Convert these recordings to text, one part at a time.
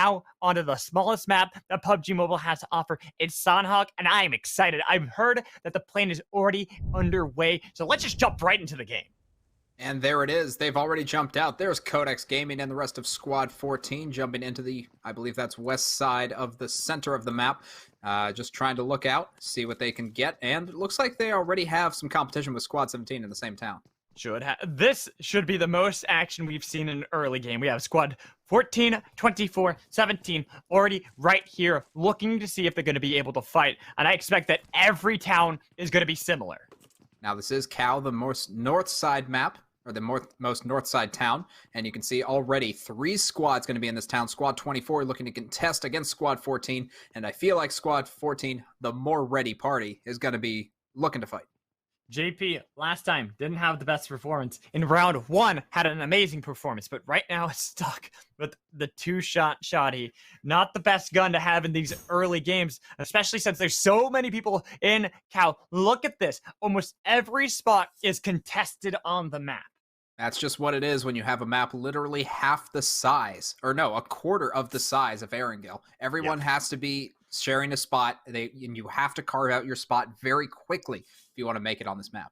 now onto the smallest map that PUBG Mobile has to offer. It's SANHOK, and I am excited. I've heard that the plane is already underway, so let's just jump right into the game. And there it is. They've already jumped out. There's Codex Gaming and the rest of Squad 14 jumping into the, I believe that's west side of the center of the map. Just trying to look out, see what they can get. And it looks like they already have some competition with Squad 17 in the same town. This should be the most action we've seen in an early game. We have Squad 14, 24, 17 already right here looking to see if they're going to be able to fight. And I expect that every town is going to be similar. Now this is Cal, the most north side map, or the most north side town. And you can see already 3 squads going to be in this town. Squad 24 looking to contest against Squad 14. And I feel like Squad 14, the more ready party, is going to be looking to fight. JP, last time, didn't have the best performance. In round 1, had an amazing performance, but right now it's stuck with the 2-shot shotty. Not the best gun to have in these early games, especially since there's so many people in Cal. Look at this. Almost every spot is contested on the map. That's just what it is when you have a map literally half the size, or no, a quarter of the size of Erangel. Everyone has to be sharing a spot, and you have to carve out your spot very quickly if you want to make it on this map.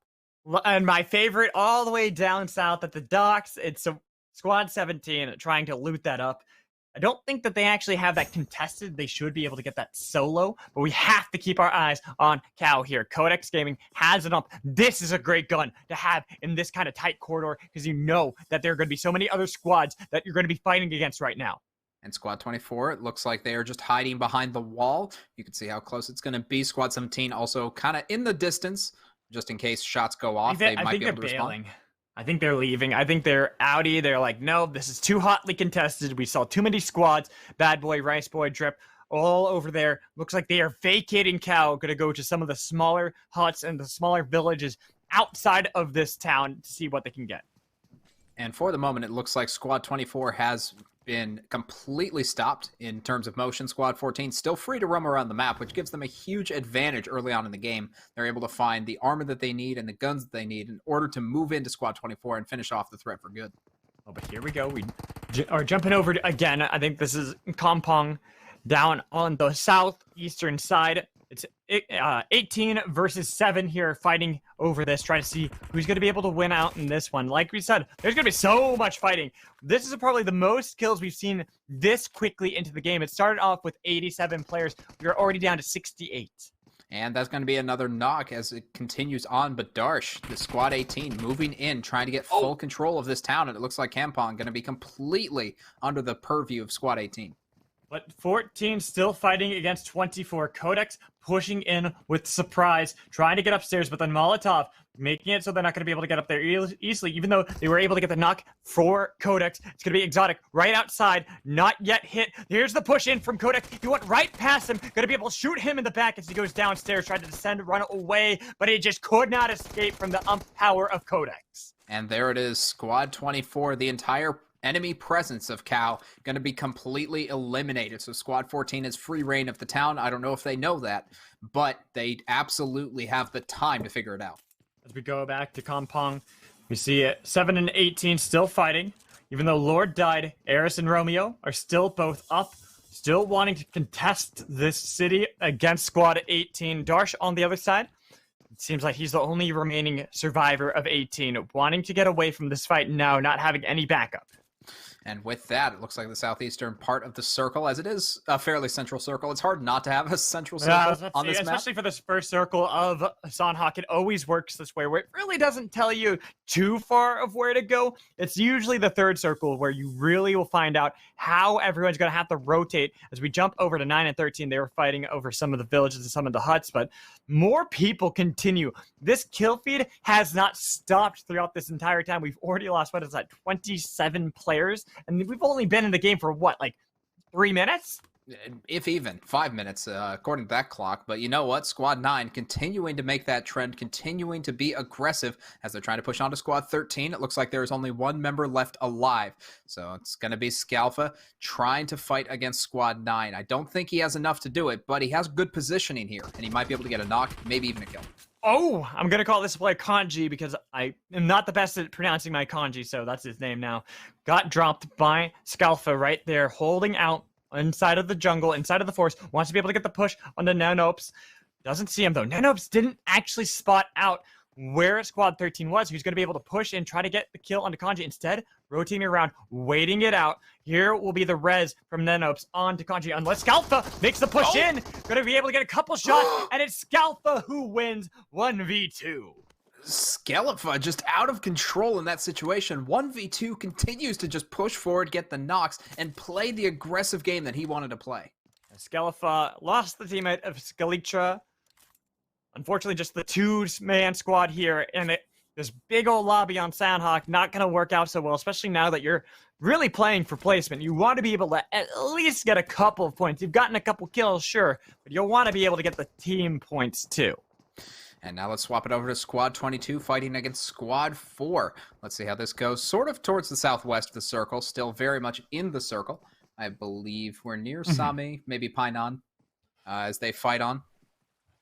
And my favorite, all the way down south at the docks, it's a Squad 17 trying to loot that up. I don't think that they actually have that contested. They should be able to get that solo, but we have to keep our eyes on Cal here. Codex Gaming has it up. This is a great gun to have in this kind of tight corridor because you know that there are going to be so many other squads that you're going to be fighting against right now. And Squad 24, it looks like they are just hiding behind the wall. You can see how close it's going to be. Squad 17 also kind of in the distance, just in case shots go off. They might be able to respond. I think they're leaving. I think they're outie. They're like, no, this is too hotly contested. We saw too many squads. Bad Boy, Rice Boy, Drip, all over there. Looks like they are vacating Cal. Going to go to some of the smaller huts and the smaller villages outside of this town to see what they can get. And for the moment, it looks like Squad 24 has been completely stopped in terms of motion. Squad 14 still free to roam around the map, which gives them a huge advantage early on in the game. They're able to find the armor that they need and the guns that they need in order to move into Squad 24 and finish off the threat for good. Oh, but here we go. We are jumping over again. I think this is Kampong down on the southeastern side. It's 18 versus 7 here fighting over this, trying to see who's going to be able to win out in this one. Like we said, there's going to be so much fighting. This is probably the most kills we've seen this quickly into the game. It started off with 87 players. We're already down to 68. And that's going to be another knock as it continues on. But Darsh, the Squad 18, moving in, trying to get full control of this town. And it looks like Kampong going to be completely under the purview of Squad 18. But 14 still fighting against 24. Codex pushing in with surprise, trying to get upstairs, but then Molotov making it so they're not going to be able to get up there easily, even though they were able to get the knock for Codex. It's going to be Exotic right outside, not yet hit. Here's the push in from Codex. He went right past him, going to be able to shoot him in the back as he goes downstairs, tried to descend, run away, but he just could not escape from the power of Codex. And there it is, Squad 24, the entire enemy presence of Cal going to be completely eliminated. So Squad 14 is free reign of the town. I don't know if they know that, but they absolutely have the time to figure it out. As we go back to Kampong, we see it 7 and 18 still fighting. Even though Lord died, Eris and Romeo are still both up, still wanting to contest this city against Squad 18. Darsh on the other side. It seems like he's the only remaining survivor of 18, wanting to get away from this fight now, not having any backup. And with that, it looks like the southeastern part of the circle, as it is a fairly central circle. It's hard not to have a central circle on this map. Especially for this first circle of SANHOK, it always works this way, where it really doesn't tell you too far of where to go. It's usually the third circle where you really will find out how everyone's going to have to rotate. As we jump over to 9 and 13, they were fighting over some of the villages and some of the huts, but more people continue. This kill feed has not stopped throughout this entire time. We've already lost, 27 players? And we've only been in the game for what, like 3 minutes? If even 5 minutes, according to that clock. But you know what? Squad 9 continuing to make that trend, continuing to be aggressive as they're trying to push on to Squad 13. It looks like there's only one member left alive. So it's going to be Scalfa trying to fight against Squad 9. I don't think he has enough to do it, but he has good positioning here, and he might be able to get a knock, maybe even a kill. Oh, I'm going to call this play Kanji because I am not the best at pronouncing my kanji, so that's his name now. Got dropped by Scalfa right there, holding out inside of the jungle, inside of the forest, wants to be able to get the push on the Nanopes. Doesn't see him though. Nanopes didn't actually spot out where Squad 13 was. He was going to be able to push and try to get the kill onto Kanji. Instead, rotating around, waiting it out. Here will be the res from Nanopes onto Kanji. Unless Scalfa makes the push in. Going to be able to get a couple shots, and it's Scalfa who wins 1v2. Scalfa just out of control in that situation. 1v2 continues to just push forward, get the knocks, and play the aggressive game that he wanted to play. Scalfa lost the teammate of Scalitra. Unfortunately, just the two-man squad here, and this big old lobby on SANHOK not going to work out so well, especially now that you're really playing for placement. You want to be able to at least get a couple of points. You've gotten a couple kills, sure, but you'll want to be able to get the team points too. And now let's swap it over to Squad 22 fighting against Squad 4. Let's see how this goes. Sort of towards the southwest of the circle, still very much in the circle. I believe we're near Sami, maybe Painan, as they fight on.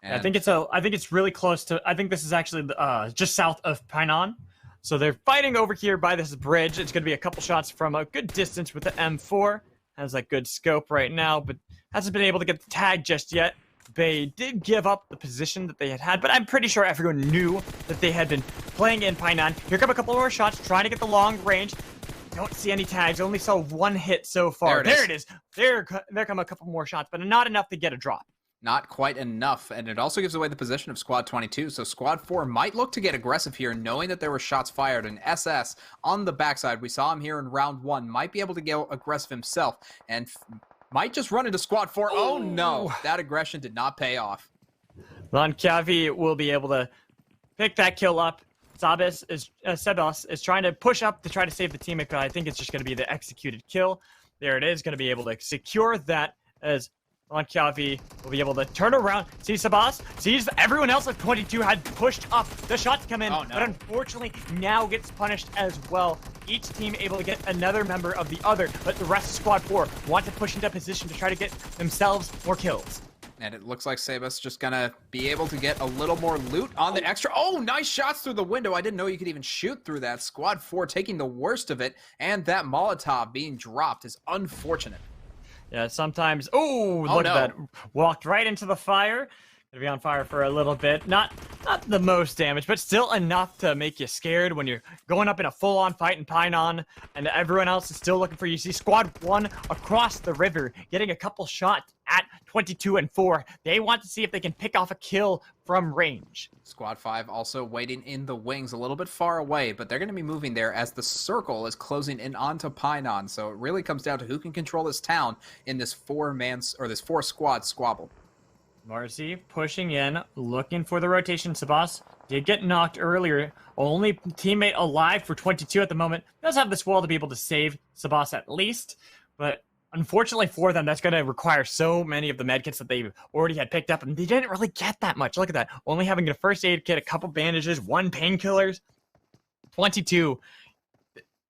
And I think it's really close to. I think this is actually just south of Painan. So they're fighting over here by this bridge. It's going to be a couple shots from a good distance with the M4. Has a good scope right now, but hasn't been able to get the tag just yet. They did give up the position that they had, but I'm pretty sure everyone knew that they had been playing in Painan. Here come a couple more shots, trying to get the long range. Don't see any tags. Only saw one hit so far. There it is. There come a couple more shots, but not enough to get a drop. Not quite enough, and it also gives away the position of Squad 22, so Squad 4 might look to get aggressive here, knowing that there were shots fired, and SS on the backside, we saw him here in round 1, might be able to get aggressive himself, and might just run into Squad 4. Oh no, that aggression did not pay off. Lonkavi will be able to pick that kill up. Sebas is trying to push up to try to save the teammate, but I think it's just going to be the executed kill. There it is, going to be able to secure that as Lonkavi will be able to turn around. See Sebas, sees everyone else at 22 had pushed up. The shots come in, but unfortunately now gets punished as well. Each team able to get another member of the other, but the rest of Squad 4 want to push into position to try to get themselves more kills. And it looks like Sebas just gonna be able to get a little more loot on the extra. Oh, nice shots through the window. I didn't know you could even shoot through that. Squad 4 taking the worst of it, and that Molotov being dropped is unfortunate. Yeah, sometimes. Look at that. Walked right into the fire. Gonna be on fire for a little bit. Not the most damage, but still enough to make you scared when you're going up in a full-on fight in Painan, and everyone else is still looking for you. You see Squad 1 across the river, getting a couple shots at 22 and 4. They want to see if they can pick off a kill from range. Squad 5 also waiting in the wings a little bit far away, but they're going to be moving there as the circle is closing in onto Painan. So it really comes down to who can control this town in this four-squad squabble. Marcy pushing in, looking for the rotation. Sebas did get knocked earlier. Only teammate alive for 22 at the moment. Does have this wall to be able to save Sebas at least, but unfortunately for them, that's going to require so many of the medkits that they already had picked up, and they didn't really get that much. Look at that. Only having a first aid kit, a couple bandages, 1 painkillers. 22.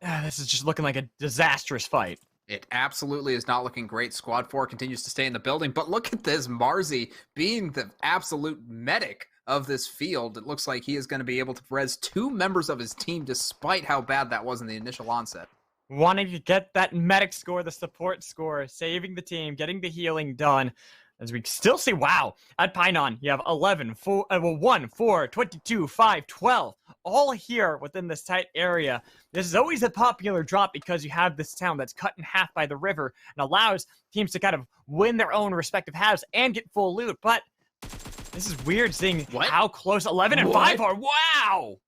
This is just looking like a disastrous fight. It absolutely is not looking great. Squad 4 continues to stay in the building, but look at this. Marzi being the absolute medic of this field. It looks like he is going to be able to res 2 members of his team despite how bad that was in the initial onset. Wanting to get that medic score, the support score, saving the team, getting the healing done. As we still see, wow, at Painan, you have 11, 1, 4, 22, 5, 12, all here within this tight area. This is always a popular drop because you have this town that's cut in half by the river and allows teams to kind of win their own respective halves and get full loot. But this is weird seeing how close 11 and 5 are. Wow!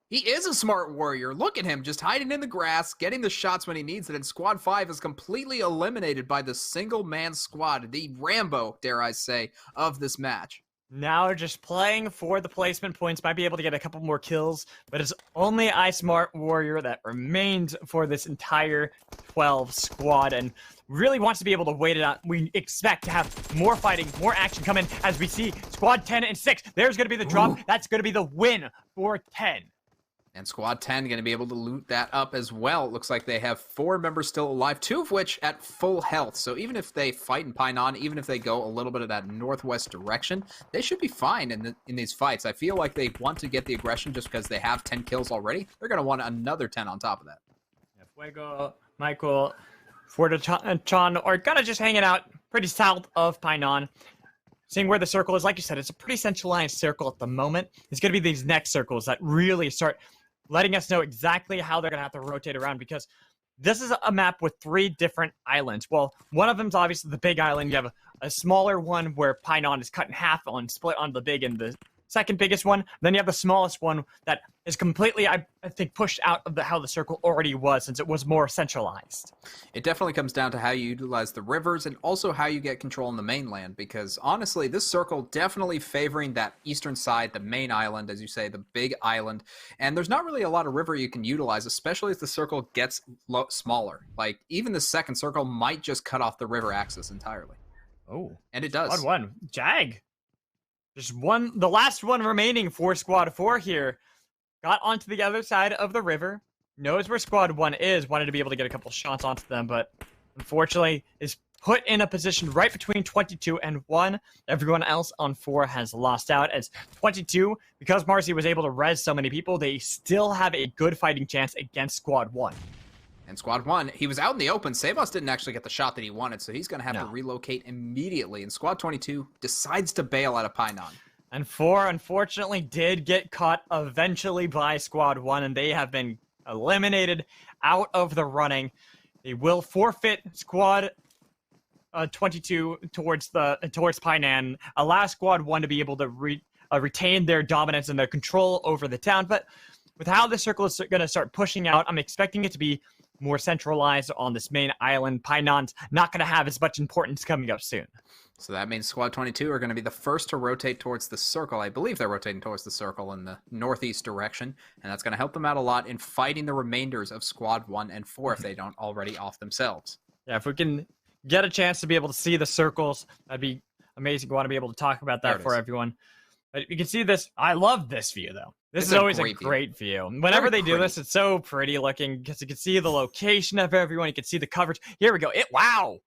He is a smart warrior. Look at him, just hiding in the grass, getting the shots when he needs it, and Squad 5 is completely eliminated by the single-man squad, the Rambo, dare I say, of this match. Now just playing for the placement points, might be able to get a couple more kills, but it's only iSmart Warrior that remains for this entire 12 squad, and really wants to be able to wait it out. We expect to have more fighting, more action come in as we see Squad 10 and 6. There's going to be the drop. That's going to be the win for 10. And Squad 10 going to be able to loot that up as well. It looks like they have 4 members still alive, 2 of which at full health. So even if they fight in Painan, even if they go a little bit of that northwest direction, they should be fine in these fights. I feel like they want to get the aggression just because they have 10 kills already. They're going to want another 10 on top of that. Fuego, Michael, Fortachon are kind of just hanging out pretty south of Painan. Seeing where the circle is, like you said, it's a pretty centralized circle at the moment. It's going to be these next circles that really start letting us know exactly how they're going to have to rotate around, because this is a map with 3 different islands. Well, one of them's obviously the big island. You have a smaller one where Painan is cut in half on split on the big and the second biggest one. Then you have the smallest one that is completely, I think, pushed out of how the circle already was, since it was more centralized. It definitely comes down to how you utilize the rivers and also how you get control on the mainland, because honestly, this circle definitely favoring that eastern side, the main island, as you say, the big island. And there's not really a lot of river you can utilize, especially as the circle gets smaller. Like, even the second circle might just cut off the river axis entirely. Oh. And it does. Squad 1. Jag. Just one, the last one remaining for Squad 4 here. Got onto the other side of the river. Knows where Squad 1 is. Wanted to be able to get a couple shots onto them, but unfortunately is put in a position right between 22 and 1. Everyone else on 4 has lost out, as 22, because Marcy was able to res so many people, they still have a good fighting chance against Squad 1. And Squad 1, he was out in the open. Savos didn't actually get the shot that he wanted, so he's going to have to No. relocate immediately. And Squad 22 decides to bail out of Painan. And 4, unfortunately, did get caught eventually by Squad 1, and they have been eliminated out of the running. They will forfeit Squad 22 towards Painan, allow Squad 1 to be able to retain their dominance and their control over the town. But with how the circle is going to start pushing out, I'm expecting it to be more centralized on this main island. Painan's not going to have as much importance coming up soon. So that means Squad 22 are going to be the first to rotate towards the circle. I believe they're rotating towards the circle in the northeast direction, and that's going to help them out a lot in fighting the remainders of Squad 1 and 4 if they don't already off themselves. Yeah, if we can get a chance to be able to see the circles, that'd be amazing. We want to be able to talk about that for everyone. But you can see this. I love this view, though. This is always a great view. Whenever they do this, it's so pretty looking, because you can see the location of everyone. You can see the coverage. Here we go. Wow.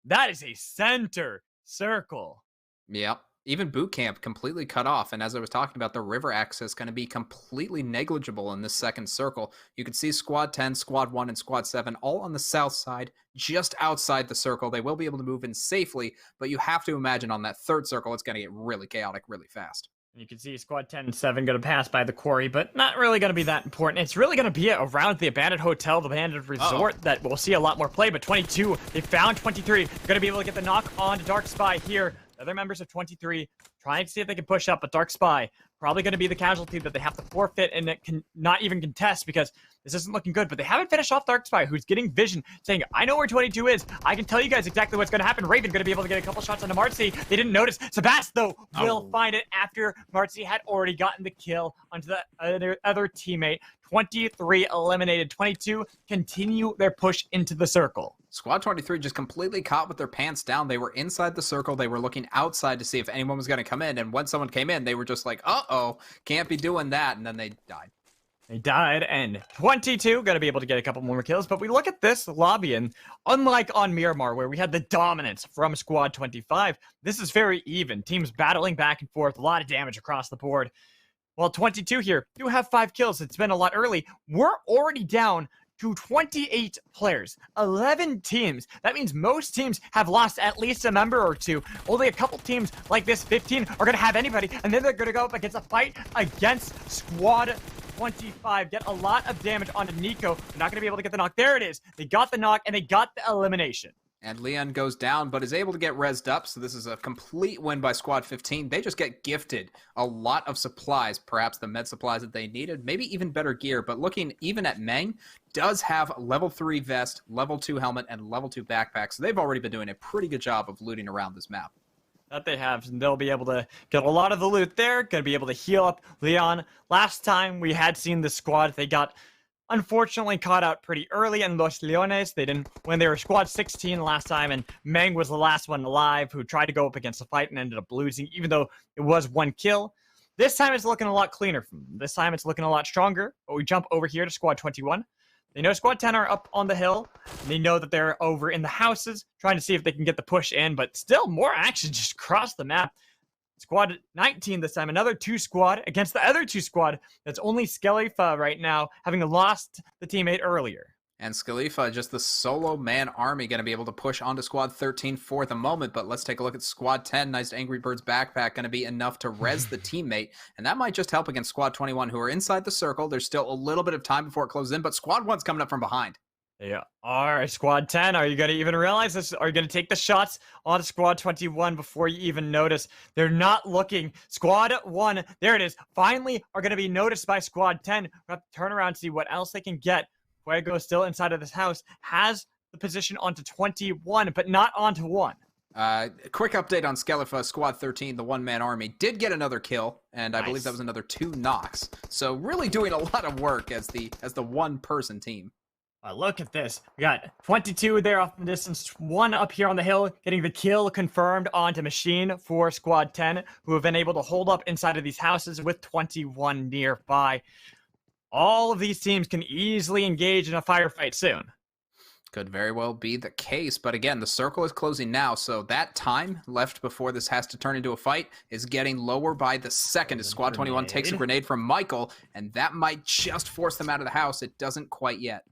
That is a center circle. Yep. Even boot camp completely cut off. And as I was talking about, the river access going to be completely negligible in this second circle. You can see Squad 10, Squad 1, and Squad 7 all on the south side, just outside the circle. They will be able to move in safely, but you have to imagine on that third circle, it's going to get really chaotic really fast. You can see Squad 10 and 7 going to pass by the quarry, but not really going to be that important. It's really going to be around the abandoned hotel, the abandoned resort, that we'll see a lot more play. But 22, they found 23. Going to be able to get the knock on to Dark Spy here. Other members of 23 trying to see if they can push up, but Dark Spy probably going to be the casualty that they have to forfeit and it can not even contest, because this isn't looking good. But they haven't finished off Dark Spy, who's getting vision, saying, I know where 22 is. I can tell you guys exactly what's going to happen. Raven going to be able to get a couple shots onto Marcy. They didn't notice. Sebast, though, will find it after Marcy had already gotten the kill onto the other teammate. 23 eliminated. 22 continue their push into the circle. Squad 23 just completely caught with their pants down. They were inside the circle. They were looking outside to see if anyone was going to come in. And when someone came in, they were just like, uh-oh, can't be doing that. And then they died. They died, and 22 going to be able to get a couple more kills. But we look at this lobby, and unlike on Miramar, where we had the dominance from Squad 25, this is very even. Teams battling back and forth, a lot of damage across the board. While 22 here do have 5 kills. It's been a lot early. We're already down to 28 players, 11 teams. That means most teams have lost at least a member or two. Only a couple teams like this, 15, are going to have anybody, and then they're going to go up against a fight against Squad 25. Get a lot of damage onto Nico. They're not going to be able to get the knock. There it is. They got the knock, and they got the elimination. And Leon goes down, but is able to get rezzed up, so this is a complete win by Squad 15. They just get gifted a lot of supplies, perhaps the med supplies that they needed, maybe even better gear. But looking even at Meng, does have level 3 vest, level 2 helmet, and level 2 backpack, so they've already been doing a pretty good job of looting around this map. That they have, and they'll be able to get a lot of the loot there. Going to be able to heal up Leon. Last time we had seen the squad, they got unfortunately caught out pretty early in Los Leones. They didn't, when they were Squad 16 last time, and Meng was the last one alive who tried to go up against the fight and ended up losing, even though it was 1 kill. This time it's looking a lot cleaner from them. This time it's looking a lot stronger. But we jump over here to Squad 21. They know Squad 10 are up on the hill. And they know that they're over in the houses, trying to see if they can get the push in, but still more action just across the map. Squad 19 this time, another 2 squad against the other 2 squad. That's only Skelefa right now, having lost the teammate earlier. And Scalifa, just the solo man army, going to be able to push onto Squad 13 for the moment. But let's take a look at Squad 10. Nice Angry Birds backpack going to be enough to res the teammate. And that might just help against Squad 21, who are inside the circle. There's still a little bit of time before it closes in, but Squad 1's coming up from behind. Yeah. All right, Squad 10, are you going to even realize this? Are you going to take the shots on Squad 21 before you even notice? They're not looking. Squad 1, there it is, finally are going to be noticed by Squad 10. We have to turn around and see what else they can get. Fuego still inside of this house, has the position onto 21, but not onto 1. Quick update on Scalifa, Squad 13, the one-man army, did get another kill, and I believe that was another 2 knocks. So really doing a lot of work as the one-person team. Look at this. We got 22 there off the distance, 1 up here on the hill, getting the kill confirmed onto Machine for Squad 10, who have been able to hold up inside of these houses with 21 nearby. All of these teams can easily engage in a firefight soon. Could very well be the case, but again, the circle is closing now, so that time left before this has to turn into a fight is getting lower by the second as Squad 21 takes a grenade from Michael, and that might just force them out of the house. It doesn't quite yet.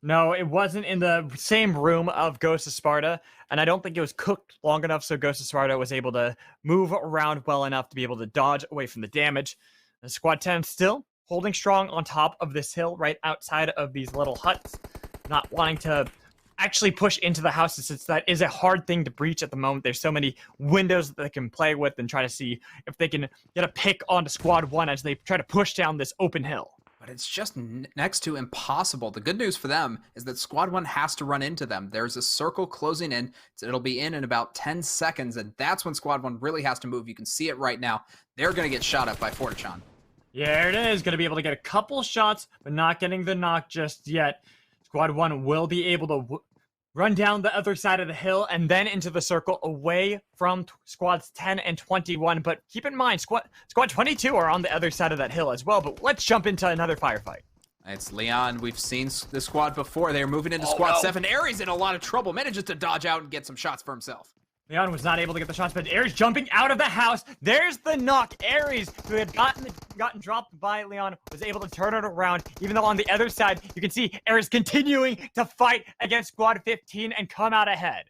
No, it wasn't in the same room of Ghost of Sparta, and I don't think it was cooked long enough so Ghost of Sparta was able to move around well enough to be able to dodge away from the damage. And Squad 10 still holding strong on top of this hill right outside of these little huts, not wanting to actually push into the houses since that is a hard thing to breach at the moment. There's so many windows that they can play with and try to see if they can get a pick onto Squad 1 as they try to push down this open hill. But it's just next to impossible. The good news for them is that Squad 1 has to run into them. There's a circle closing in. So it'll be in about 10 seconds, and that's when Squad 1 really has to move. You can see it right now. They're going to get shot up by Fortachon. Yeah, there it is. Going to be able to get a couple shots, but not getting the knock just yet. Squad 1 will be able to run down the other side of the hill and then into the circle away from Squads 10 and 21. But keep in mind, Squad 22 are on the other side of that hill as well. But let's jump into another firefight. It's Leon. We've seen this squad before. They're moving into Squad 7. Aries in a lot of trouble. Manages to dodge out and get some shots for himself. Leon was not able to get the shots, but Aries jumping out of the house. There's the knock. Aries, who had gotten dropped by Leon, was able to turn it around, even though on the other side, you can see Aries continuing to fight against Squad 15 and come out ahead.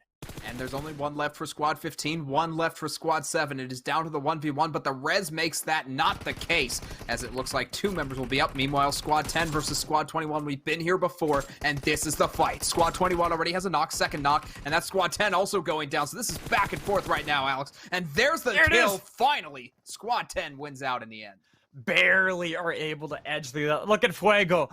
And there's only 1 left for Squad 15, 1 left for Squad 7. It is down to the 1v1, but the res makes that not the case, as it looks like 2 members will be up. Meanwhile, Squad 10 versus Squad 21, we've been here before, and this is the fight. Squad 21 already has a knock, second knock, and that's Squad 10 also going down, so this is back and forth right now, Alex. And there's the kill, finally. Squad 10 wins out in the end. Barely are able to edge the... Look at Fuego.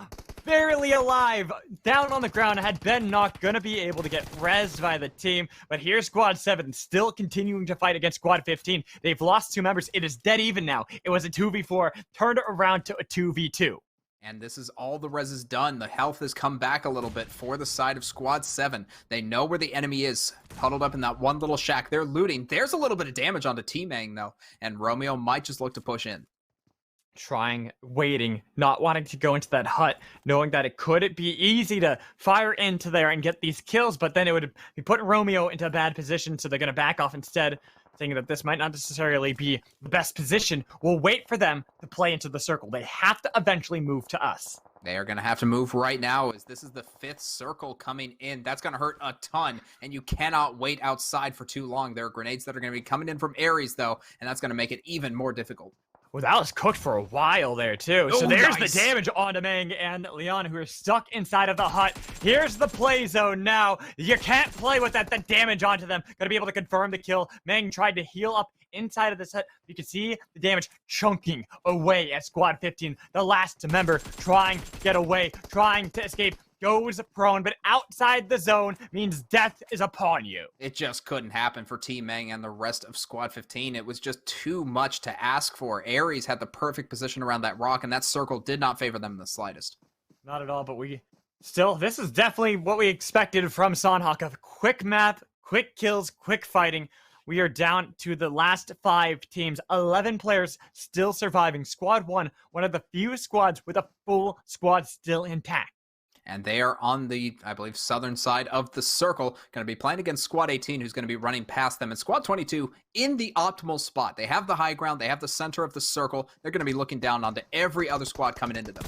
Barely alive, down on the ground, had been knocked, gonna be able to get rezzed by the team, but here's Squad 7 still continuing to fight against Squad 15. They've lost 2 members. It is dead even now. It was a 2v4, turned around to a 2v2. And this is all the res is done. The health has come back a little bit for the side of Squad 7. They know where the enemy is, huddled up in that one little shack. They're looting. There's a little bit of damage onto T-Mang, though, and Romeo might just look to push in. Waiting, not wanting to go into that hut, knowing that it could be easy to fire into there and get these kills, but then it would be putting Romeo into a bad position, so they're going to back off instead, thinking that this might not necessarily be the best position. We'll wait for them to play into the circle. They have to eventually move to us. They are going to have to move right now, as this is the 5th circle coming in. That's going to hurt a ton, and you cannot wait outside for too long. There are grenades that are going to be coming in from Aries, though, and that's going to make it even more difficult. Well, that was cooked for a while there, too. So there's nice. the damage on Mang and Leon, who are stuck inside of the hut. Here's the play zone now. You can't play with that. The damage onto them. Gonna be able to confirm the kill. Mang tried to heal up inside of this hut. You can see the damage chunking away at Squad 15. The last member trying to get away, trying to escape. Goes prone, but outside the zone means death is upon you. It just couldn't happen for T-Mang and the rest of Squad 15. It was just too much to ask for. Aries had the perfect position around that rock, and that circle did not favor them in the slightest. Not at all, but this is definitely what we expected from SANHOK. A quick map, quick kills, quick fighting. We are down to the last 5 teams. 11 players still surviving. Squad 1, one of the few squads with a full squad still intact. And they are on the, I believe, southern side of the circle, going to be playing against Squad 18, who's going to be running past them. And Squad 22 in the optimal spot. They have the high ground. They have the center of the circle. They're going to be looking down onto every other squad coming into them.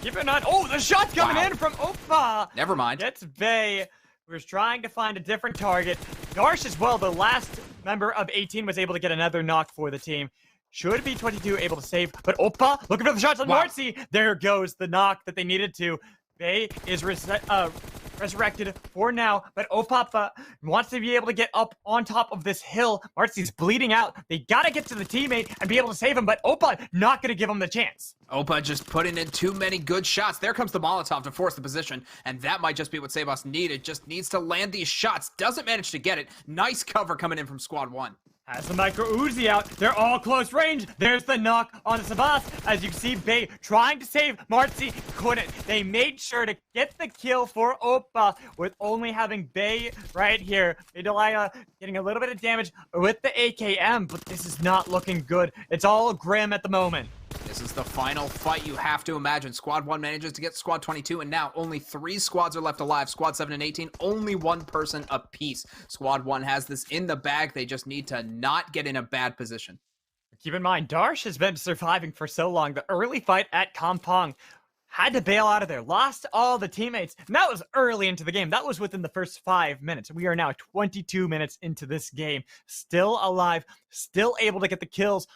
Keep an eye. Oh, the shot's coming in from Opa. Never mind. Gets Bay. Was trying to find a different target. Darsh as well, the last member of 18 was able to get another knock for the team. Should be 22 able to save, but Opa looking for the shots on Marcy. There goes the knock that they needed to. Bay is resurrected for now, but Opapa wants to be able to get up on top of this hill. Marcy's bleeding out. They gotta get to the teammate and be able to save him, but Opa not gonna give him the chance. Opa just putting in too many good shots. There comes the Molotov to force the position, and that might just be what Sabos needed. Just needs to land these shots. Doesn't manage to get it. Nice cover coming in from Squad 1. Has the micro Uzi out. They're all close range. There's the knock on the Sabas. As you can see, Bay trying to save Marcy. Couldn't. They made sure to get the kill for Opa with only having Bay right here. Delia getting a little bit of damage with the AKM, but this is not looking good. It's all grim at the moment. This is the final fight. You have to imagine Squad 1 manages to get Squad 22, and now only 3 squads are left alive. Squad 7 and 18, only 1 person apiece. Squad 1 has this in the bag. They just need to not get in a bad position. Keep in mind, Darsh has been surviving for so long. The early fight at Kampong had to bail out of there, lost all the teammates, and that was early into the game. That was within the first 5 minutes. We are now 22 minutes into this game, still alive, still able to get the kills,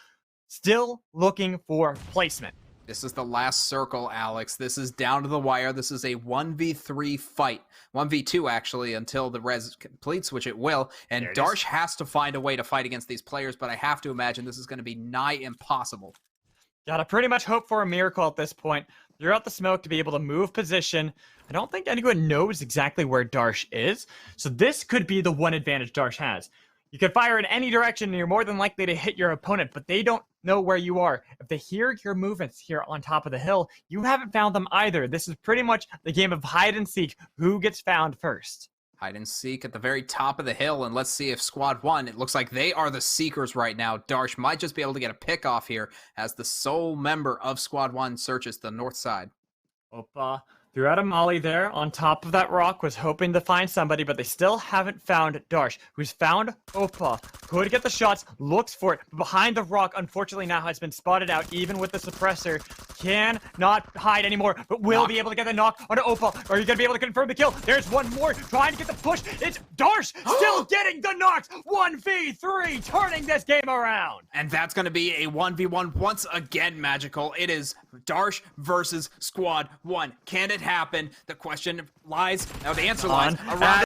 still looking for placement. This is the last circle, Alex. This is down to the wire. This is a 1v3 fight. 1v2, actually, until the res completes, which it will. And Darsh has to find a way to fight against these players, but I have to imagine this is going to be nigh impossible. Gotta pretty much hope for a miracle at this point. You're out the smoke to be able to move position. I don't think anyone knows exactly where Darsh is, so this could be the one advantage Darsh has. You can fire in any direction and you're more than likely to hit your opponent, but they don't know where you are. If they hear your movements here on top of the hill, you haven't found them either. This is pretty much the game of hide and seek. Who gets found first? Hide and seek at the very top of the hill, and let's see if Squad 1, it looks like they are the seekers right now. Darsh might just be able to get a pick off here as the sole member of Squad 1 searches the north side. Opa threw out a molly there on top of that rock, was hoping to find somebody, but they still haven't found Darsh, who's found Opa. Could get the shots, looks for it, but behind the rock, unfortunately now has been spotted out, even with the suppressor. Cannot hide anymore, but will be able to get the knock onto Opa. Are you going to be able to confirm the kill? There's one more, trying to get the push. It's Darsh still getting the knocks. 1v3, turning this game around. And that's going to be a 1v1 once again, Magical. It is Darsh versus Squad 1. Can it happen? The question lies, the answer lies around